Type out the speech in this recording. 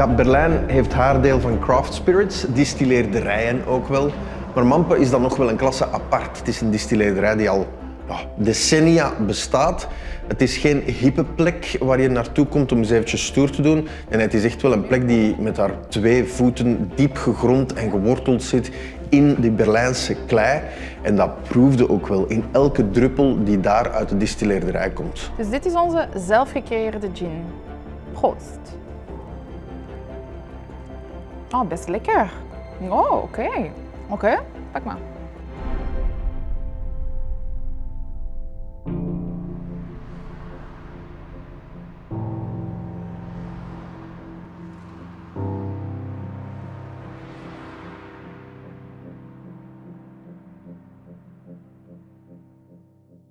Ja, Berlijn heeft haar deel van craft spirits, distilleerderijen ook wel. Maar Mampe is dan nog wel een klasse apart. Het is een distilleerderij die al decennia bestaat. Het is geen hippe plek waar je naartoe komt om eens eventjes stoer te doen. En het is echt wel een plek die met haar 2 voeten diep gegrond en geworteld zit in die Berlijnse klei. En dat proefde ook wel in elke druppel die daar uit de distilleerderij komt. Dus dit is onze zelfgecreëerde gin. Proost. Oh, best lekker. Oh, oké. Oké, pak maar.